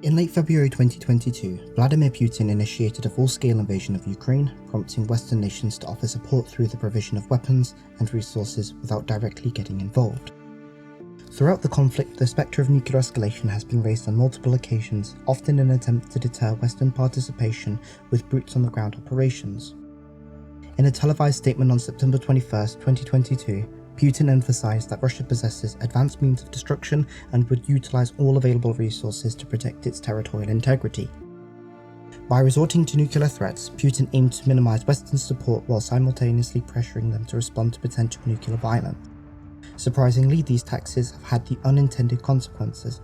In late February 2022, Vladimir Putin initiated a full-scale invasion of Ukraine, prompting Western nations to offer support through the provision of weapons and resources without directly getting involved. Throughout the conflict, the spectre of nuclear escalation has been raised on multiple occasions, often in an attempt to deter Western participation with boots-on-the-ground operations. In a televised statement on September 21, 2022, Putin emphasized that Russia possesses advanced means of destruction and would utilize all available resources to protect its territorial integrity. By resorting to nuclear threats, Putin aimed to minimize Western support while simultaneously pressuring them to respond to potential nuclear violence. Surprisingly, these tactics have had the unintended consequences.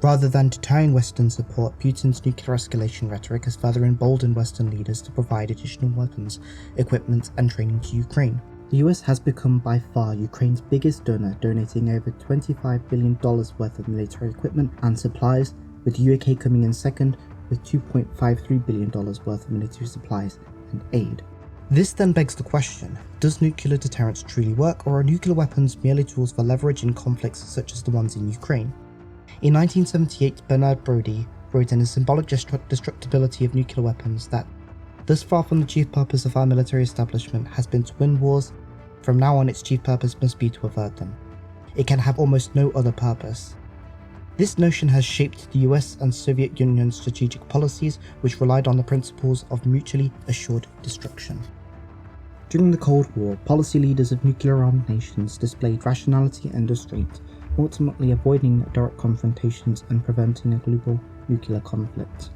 Rather than deterring Western support, Putin's nuclear escalation rhetoric has further emboldened Western leaders to provide additional weapons, equipment, and training to Ukraine. The US has become by far Ukraine's biggest donor, donating over $25 billion worth of military equipment and supplies, with the UK coming in second with $2.53 billion worth of military supplies and aid. This then begs the question, does nuclear deterrence truly work, or are nuclear weapons merely tools for leverage in conflicts such as the ones in Ukraine? In 1978, Bernard Brodie wrote in A Symbolic Destructibility of Nuclear Weapons that thus far from the chief purpose of our military establishment has been to win wars, from now on its chief purpose must be to avert them. It can have almost no other purpose. This notion has shaped the US and Soviet Union's strategic policies, which relied on the principles of mutually assured destruction. During the Cold War, policy leaders of nuclear-armed nations displayed rationality and restraint, ultimately avoiding direct confrontations and preventing a global nuclear conflict.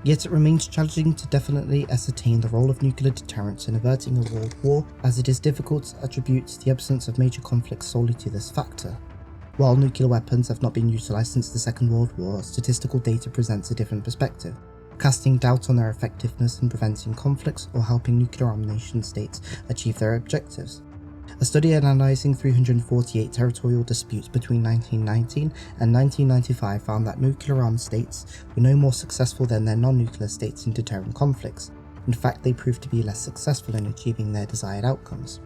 Yet it remains challenging to definitely ascertain the role of nuclear deterrence in averting a world war, as it is difficult to attribute the absence of major conflicts solely to this factor. While nuclear weapons have not been utilised since the Second World War, statistical data presents a different perspective, casting doubt on their effectiveness in preventing conflicts or helping nuclear-armed nation-states achieve their objectives. A study analysing 348 territorial disputes between 1919 and 1995 found that nuclear-armed states were no more successful than their non-nuclear states in deterring conflicts. In fact, they proved to be less successful in achieving their desired outcomes.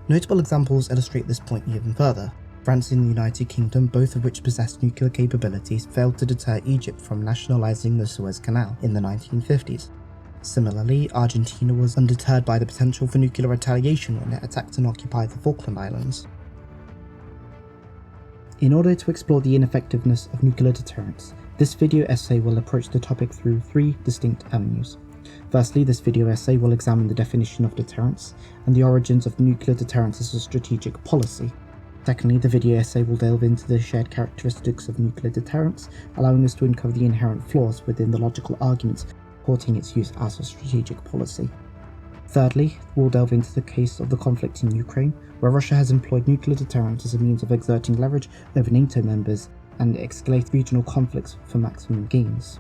Notable examples illustrate this point even further. France and the United Kingdom, both of which possessed nuclear capabilities, failed to deter Egypt from nationalising the Suez Canal in the 1950s. Similarly, Argentina was undeterred by the potential for nuclear retaliation when it attacked and occupied the Falkland Islands. In order to explore the ineffectiveness of nuclear deterrence, this video essay will approach the topic through three distinct avenues. Firstly, this video essay will examine the definition of deterrence and the origins of nuclear deterrence as a strategic policy. Secondly, the video essay will delve into the shared characteristics of nuclear deterrence, allowing us to uncover the inherent flaws within the logical arguments supporting its use as a strategic policy. Thirdly, we'll delve into the case of the conflict in Ukraine, where Russia has employed nuclear deterrence as a means of exerting leverage over NATO members and escalate regional conflicts for maximum gains.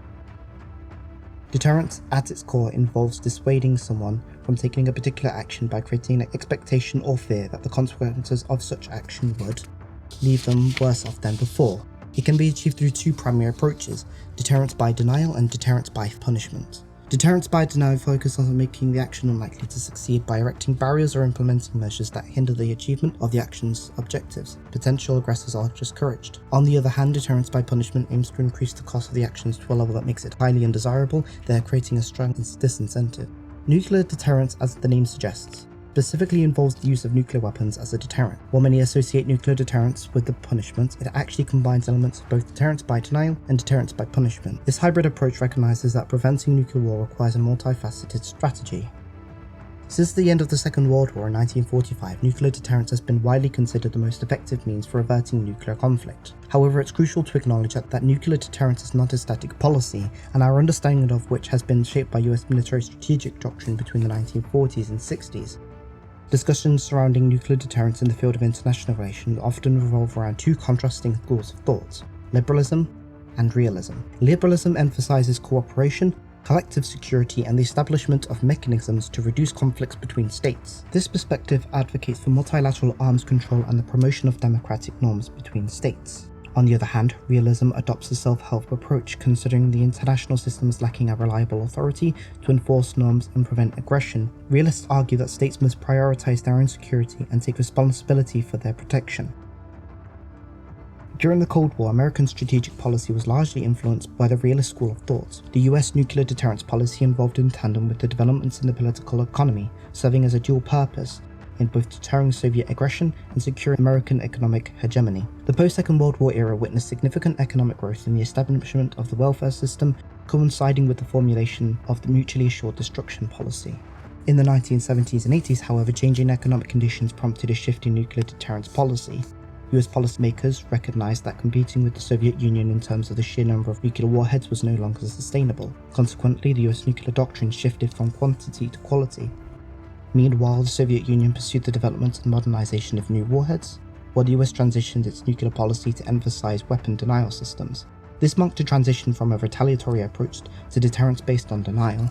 Deterrence, at its core, involves dissuading someone from taking a particular action by creating an expectation or fear that the consequences of such action would leave them worse off than before. It can be achieved through two primary approaches: deterrence by denial and deterrence by punishment. Deterrence by denial focuses on making the action unlikely to succeed by erecting barriers or implementing measures that hinder the achievement of the action's objectives. Potential aggressors are discouraged. On the other hand, deterrence by punishment aims to increase the cost of the actions to a level that makes it highly undesirable, thereby creating a strong disincentive. Nuclear deterrence, as the name suggests, specifically involves the use of nuclear weapons as a deterrent. While many associate nuclear deterrence with the punishment, it actually combines elements of both deterrence by denial and deterrence by punishment. This hybrid approach recognizes that preventing nuclear war requires a multifaceted strategy. Since the end of the Second World War in 1945, nuclear deterrence has been widely considered the most effective means for averting nuclear conflict. However, it's crucial to acknowledge that nuclear deterrence is not a static policy, and our understanding of which has been shaped by US military strategic doctrine between the 1940s and 60s. Discussions surrounding nuclear deterrence in the field of international relations often revolve around two contrasting schools of thought: liberalism and realism. Liberalism emphasizes cooperation, collective security, and the establishment of mechanisms to reduce conflicts between states. This perspective advocates for multilateral arms control and the promotion of democratic norms between states. On the other hand, realism adopts a self-help approach, considering the international system as lacking a reliable authority to enforce norms and prevent aggression. Realists argue that states must prioritize their own security and take responsibility for their protection. During the Cold War, American strategic policy was largely influenced by the realist school of thought. The US nuclear deterrence policy evolved in tandem with the developments in the political economy, serving as a dual purpose in both deterring Soviet aggression and securing American economic hegemony. The post-Second World War era witnessed significant economic growth in the establishment of the welfare system, coinciding with the formulation of the mutually assured destruction policy. In the 1970s and 80s, however, changing economic conditions prompted a shift in nuclear deterrence policy. US policymakers recognized that competing with the Soviet Union in terms of the sheer number of nuclear warheads was no longer sustainable. Consequently, the US nuclear doctrine shifted from quantity to quality. Meanwhile, the Soviet Union pursued the development and modernization of new warheads, while the US transitioned its nuclear policy to emphasize weapon denial systems. This marked a transition from a retaliatory approach to deterrence based on denial.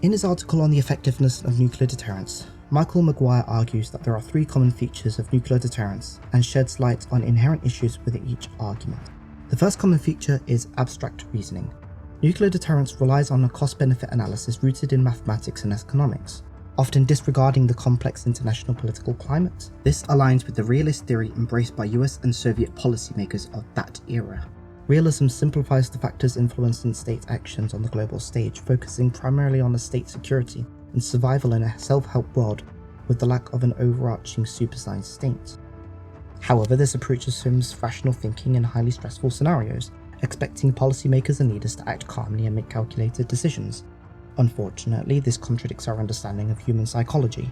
In his article on the effectiveness of nuclear deterrence, Michael Maguire argues that there are three common features of nuclear deterrence and sheds light on inherent issues with each argument. The first common feature is abstract reasoning. Nuclear deterrence relies on a cost-benefit analysis rooted in mathematics and economics, often disregarding the complex international political climate. This aligns with the realist theory embraced by US and Soviet policymakers of that era. Realism simplifies the factors influencing state actions on the global stage, focusing primarily on the state security and survival in a self-help world with the lack of an overarching supersized state. However, this approach assumes rational thinking in highly stressful scenarios, expecting policymakers and leaders to act calmly and make calculated decisions. Unfortunately, this contradicts our understanding of human psychology.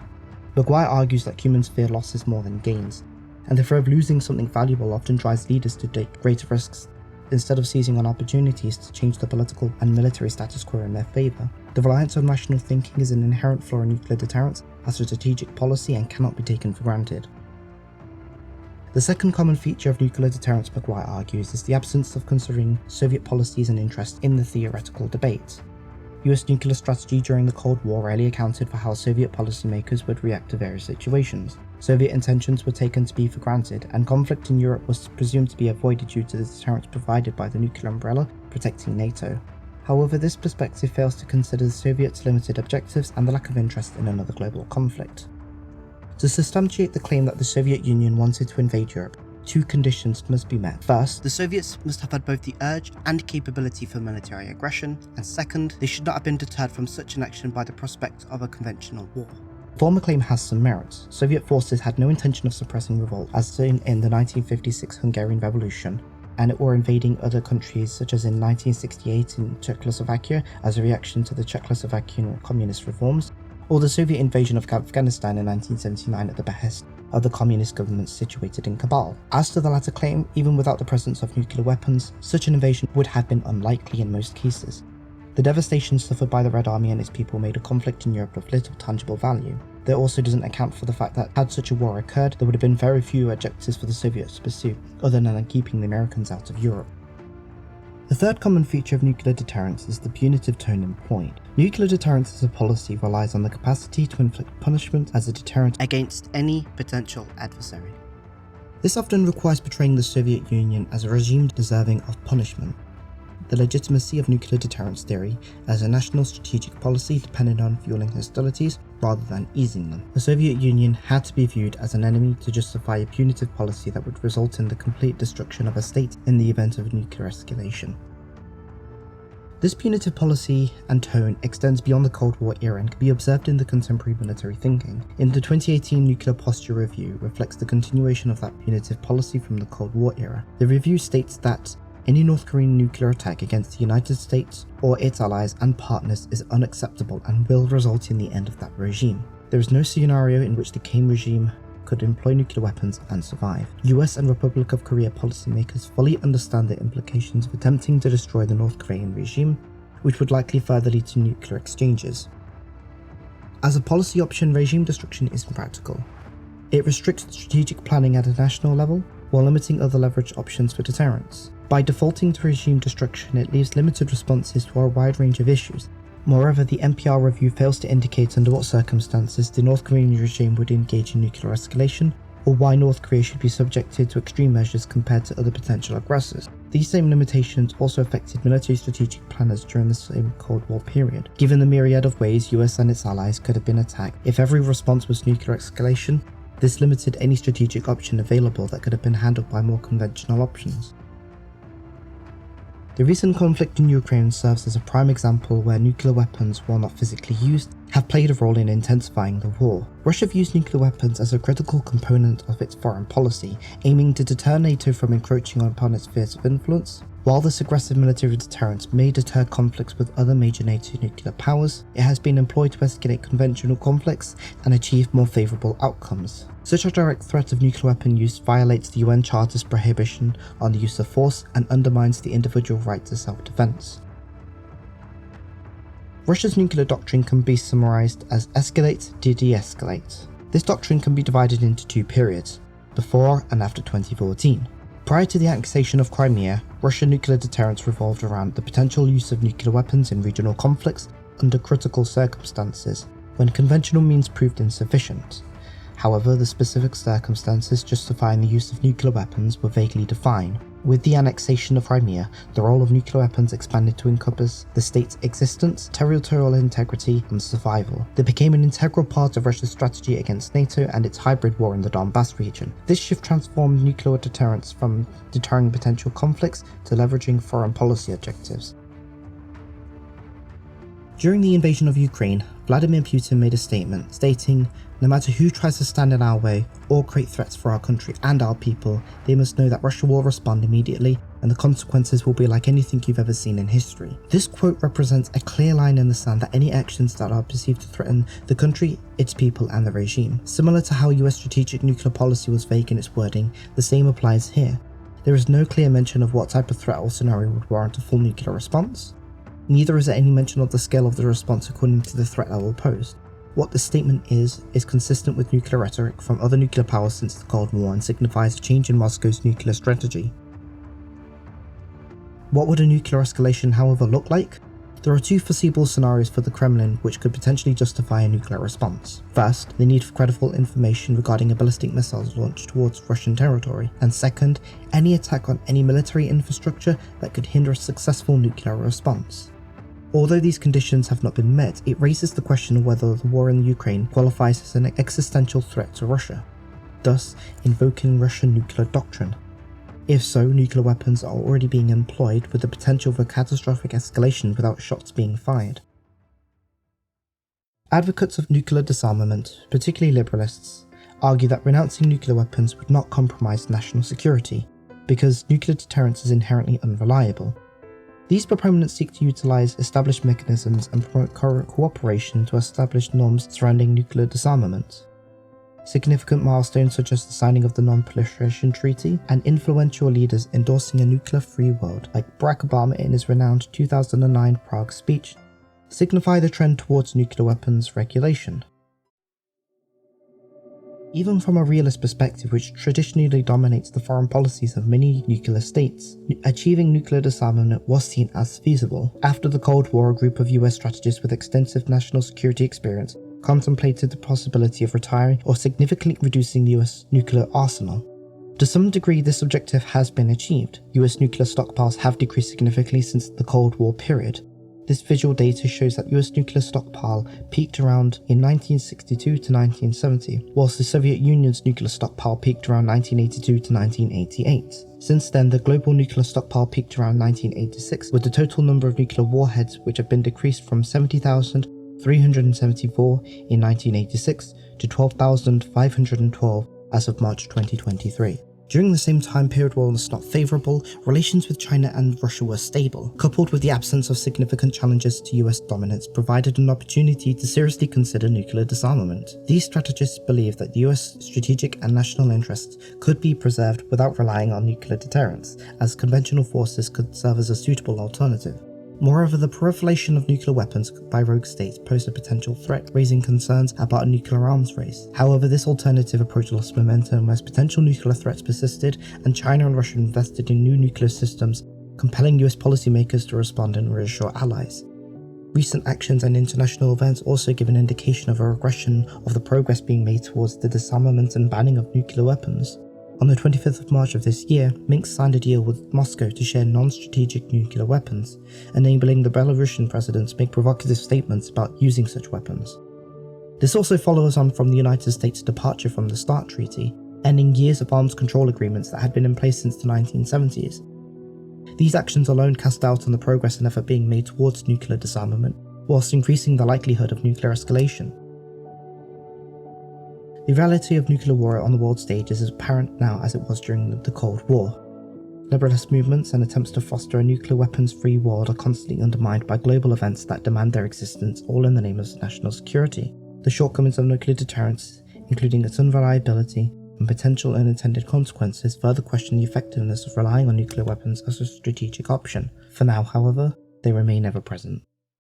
Maguire argues that humans fear losses more than gains, and the fear of losing something valuable often drives leaders to take greater risks instead of seizing on opportunities to change the political and military status quo in their favour. The reliance on rational thinking is an inherent flaw in nuclear deterrence as a strategic policy and cannot be taken for granted. The second common feature of nuclear deterrence, Maguire argues, is the absence of considering Soviet policies and interests in the theoretical debate. US nuclear strategy during the Cold War rarely accounted for how Soviet policymakers would react to various situations. Soviet intentions were taken to be for granted, and conflict in Europe was presumed to be avoided due to the deterrence provided by the nuclear umbrella protecting NATO. However, this perspective fails to consider the Soviets' limited objectives and the lack of interest in another global conflict. To substantiate the claim that the Soviet Union wanted to invade Europe, two conditions must be met. First, the Soviets must have had both the urge and capability for military aggression, and second, they should not have been deterred from such an action by the prospect of a conventional war. The former claim has some merits. Soviet forces had no intention of suppressing revolt, as seen in the 1956 Hungarian Revolution, and or invading other countries, such as in 1968 in Czechoslovakia as a reaction to the Czechoslovakian communist reforms, or the Soviet invasion of Afghanistan in 1979 at the behest of the communist government situated in Kabul. As to the latter claim, even without the presence of nuclear weapons, such an invasion would have been unlikely in most cases. The devastation suffered by the Red Army and its people made a conflict in Europe of little tangible value. That also doesn't account for the fact that had such a war occurred, there would have been very few objectives for the Soviets to pursue, other than keeping the Americans out of Europe. The third common feature of nuclear deterrence is the punitive tone employed. Nuclear deterrence as a policy relies on the capacity to inflict punishment as a deterrent against any potential adversary. This often requires portraying the Soviet Union as a regime deserving of punishment. The legitimacy of nuclear deterrence theory as a national strategic policy depended on fueling hostilities rather than easing them. The Soviet Union had to be viewed as an enemy to justify a punitive policy that would result in the complete destruction of a state in the event of nuclear escalation. This punitive policy and tone extends beyond the Cold War era and can be observed in the contemporary military thinking. In the 2018 Nuclear Posture Review reflects the continuation of that punitive policy from the Cold War era. The review states that any North Korean nuclear attack against the United States or its allies and partners is unacceptable and will result in the end of that regime. There is no scenario in which the Kim regime could employ nuclear weapons and survive. US and Republic of Korea policymakers fully understand the implications of attempting to destroy the North Korean regime, which would likely further lead to nuclear exchanges. As a policy option, regime destruction is impractical. It restricts strategic planning at a national level, while limiting other leverage options for deterrence. By defaulting to regime destruction, it leaves limited responses to a wide range of issues. Moreover, the NPR review fails to indicate under what circumstances the North Korean regime would engage in nuclear escalation, or why North Korea should be subjected to extreme measures compared to other potential aggressors. These same limitations also affected military strategic planners during the same Cold War period. Given the myriad of ways US and its allies could have been attacked, if every response was nuclear escalation, This limited any strategic option available that could have been handled by more conventional options. The recent conflict in Ukraine serves as a prime example where nuclear weapons, while not physically used, have played a role in intensifying the war. Russia views nuclear weapons as a critical component of its foreign policy, aiming to deter NATO from encroaching upon its spheres of influence. While this aggressive military deterrence may deter conflicts with other major NATO nuclear powers, it has been employed to escalate conventional conflicts and achieve more favourable outcomes. Such a direct threat of nuclear weapon use violates the UN Charter's prohibition on the use of force and undermines the individual right to self-defense. Russia's nuclear doctrine can be summarized as escalate to de-escalate. This doctrine can be divided into two periods, before and after 2014. Prior to the annexation of Crimea, Russian nuclear deterrence revolved around the potential use of nuclear weapons in regional conflicts under critical circumstances, when conventional means proved insufficient. However, the specific circumstances justifying the use of nuclear weapons were vaguely defined. With the annexation of Crimea, the role of nuclear weapons expanded to encompass the state's existence, territorial integrity, and survival. They became an integral part of Russia's strategy against NATO and its hybrid war in the Donbass region. This shift transformed nuclear deterrence from deterring potential conflicts to leveraging foreign policy objectives. During the invasion of Ukraine, Vladimir Putin made a statement stating, "No matter who tries to stand in our way or create threats for our country and our people, they must know that Russia will respond immediately and the consequences will be like anything you've ever seen in history." This quote represents a clear line in the sand that any actions that are perceived to threaten the country, its people and the regime. Similar to how US strategic nuclear policy was vague in its wording, the same applies here. There is no clear mention of what type of threat or scenario would warrant a full nuclear response. Neither is there any mention of the scale of the response according to the threat level posed. What this statement is consistent with nuclear rhetoric from other nuclear powers since the Cold War and signifies a change in Moscow's nuclear strategy. What would a nuclear escalation, however, look like? There are two foreseeable scenarios for the Kremlin which could potentially justify a nuclear response. First, the need for credible information regarding a ballistic missiles launched towards Russian territory, and second, any attack on any military infrastructure that could hinder a successful nuclear response. Although these conditions have not been met, it raises the question of whether the war in Ukraine qualifies as an existential threat to Russia, thus invoking Russian nuclear doctrine. If so, nuclear weapons are already being employed with the potential for catastrophic escalation without shots being fired. Advocates of nuclear disarmament, particularly liberalists, argue that renouncing nuclear weapons would not compromise national security, because nuclear deterrence is inherently unreliable. These proponents seek to utilize established mechanisms and promote cooperation to establish norms surrounding nuclear disarmament. Significant milestones such as the signing of the Non-Proliferation Treaty and influential leaders endorsing a nuclear-free world, like Barack Obama in his renowned 2009 Prague speech, signify the trend towards nuclear weapons regulation. Even from a realist perspective which traditionally dominates the foreign policies of many nuclear states, achieving nuclear disarmament was seen as feasible. After the Cold War, a group of US strategists with extensive national security experience contemplated the possibility of retiring or significantly reducing the US nuclear arsenal. To some degree, this objective has been achieved. US nuclear stockpiles have decreased significantly since the Cold War period. This visual data shows that US nuclear stockpile peaked around in 1962 to 1970, whilst the Soviet Union's nuclear stockpile peaked around 1982 to 1988. Since then, the global nuclear stockpile peaked around 1986, with the total number of nuclear warheads which have been decreased from 70,374 in 1986 to 12,512 as of March 2023. During the same time period, while it's not favourable, relations with China and Russia were stable, coupled with the absence of significant challenges to US dominance provided an opportunity to seriously consider nuclear disarmament. These strategists believed that the US strategic and national interests could be preserved without relying on nuclear deterrence, as conventional forces could serve as a suitable alternative. Moreover, the proliferation of nuclear weapons by rogue states posed a potential threat, raising concerns about a nuclear arms race. However, this alternative approach lost momentum as potential nuclear threats persisted and China and Russia invested in new nuclear systems, compelling US policymakers to respond and reassure allies. Recent actions and international events also give an indication of a regression of the progress being made towards the disarmament and banning of nuclear weapons. On the 25th of March of this year, Minsk signed a deal with Moscow to share non-strategic nuclear weapons, enabling the Belarusian president to make provocative statements about using such weapons. This also follows on from the United States' departure from the START Treaty, ending years of arms control agreements that had been in place since the 1970s. These actions alone cast doubt on the progress and effort being made towards nuclear disarmament, whilst increasing the likelihood of nuclear escalation. The reality of nuclear war on the world stage is as apparent now as it was during the Cold War. Liberalist movements and attempts to foster a nuclear weapons-free world are constantly undermined by global events that demand their existence, all in the name of national security. The shortcomings of nuclear deterrence, including its unreliability and potential unintended consequences, further question the effectiveness of relying on nuclear weapons as a strategic option. For now, however, they remain ever present.